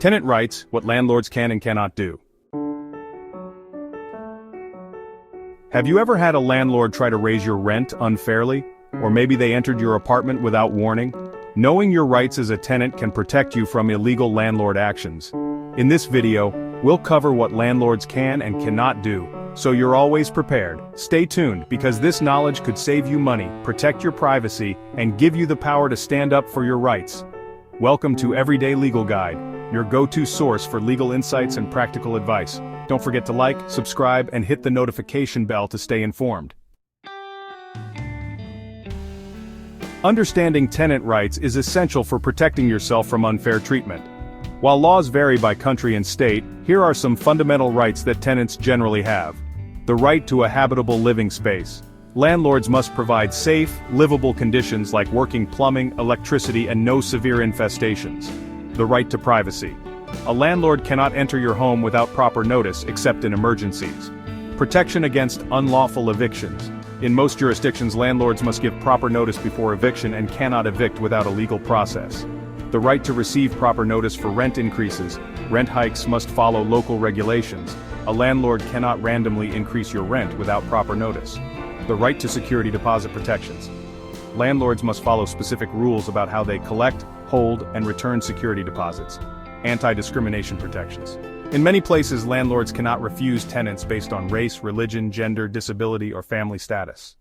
Tenant rights, what landlords can and cannot do. Have you ever had a landlord try to raise your rent unfairly? Or maybe they entered your apartment without warning? Knowing your rights as a tenant can protect you from illegal landlord actions. In this video, we'll cover what landlords can and cannot do, so you're always prepared. Stay tuned, because this knowledge could save you money, protect your privacy, and give you the power to stand up for your rights. Welcome to Everyday Legal Guide, your go-to source for legal insights and practical advice. Don't forget to like, subscribe, and hit the notification bell to stay informed. Understanding tenant rights is essential for protecting yourself from unfair treatment. While laws vary by country and state, here are some fundamental rights that tenants generally have. The right to a habitable living space. Landlords must provide safe, livable conditions like working plumbing, electricity, and no severe infestations. The right to privacy. A landlord cannot enter your home without proper notice except in emergencies. Protection against unlawful evictions. In most jurisdictions, landlords must give proper notice before eviction and cannot evict without a legal process. The right to receive proper notice for rent increases. Rent hikes must follow local regulations. A landlord cannot randomly increase your rent without proper notice. The right to security deposit protections. Landlords must follow specific rules about how they collect, hold, and return security deposits. Anti-discrimination protections. In many places, landlords cannot refuse tenants based on race, religion, gender, disability, or family status.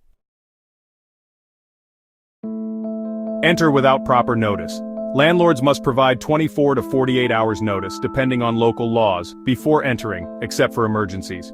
Enter without proper notice. Landlords must provide 24 to 48 hours notice, depending on local laws, before entering, except for emergencies.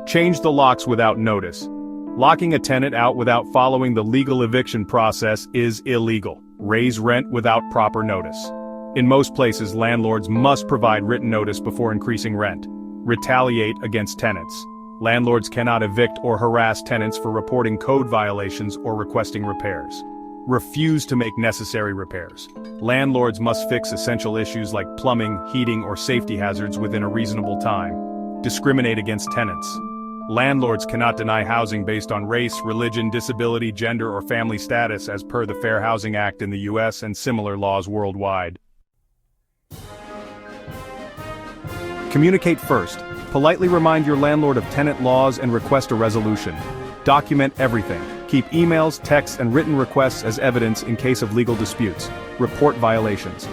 Change the locks without notice. Locking a tenant out without following the legal eviction process is illegal. Raise rent without proper notice. In most places, landlords must provide written notice before increasing rent. Retaliate against tenants. Landlords cannot evict or harass tenants for reporting code violations or requesting repairs. Refuse to make necessary repairs. Landlords must fix essential issues like plumbing, heating, or safety hazards within a reasonable time. Discriminate against tenants. Landlords cannot deny housing based on race, religion, disability, gender, or family status as per the Fair Housing Act in the US and similar laws worldwide. Communicate first. Politely remind your landlord of tenant laws and request a resolution. Document everything. Keep emails, texts, and written requests as evidence in case of legal disputes. Report violations.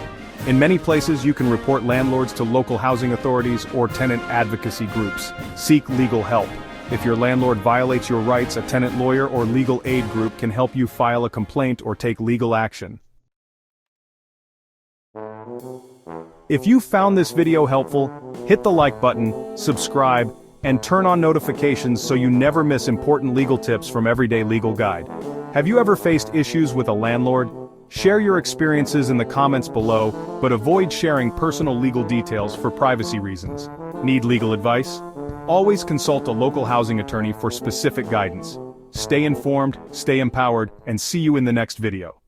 In many places, you can report landlords to local housing authorities or tenant advocacy groups. Seek legal help. If your landlord violates your rights, a tenant lawyer or legal aid group can help you file a complaint or take legal action. If you found this video helpful, hit the like button, subscribe, and turn on notifications so you never miss important legal tips from Everyday Legal Guide. Have you ever faced issues with a landlord? Share your experiences in the comments below, but avoid sharing personal legal details for privacy reasons. Need legal advice? Always consult a local housing attorney for specific guidance. Stay informed, stay empowered, and see you in the next video.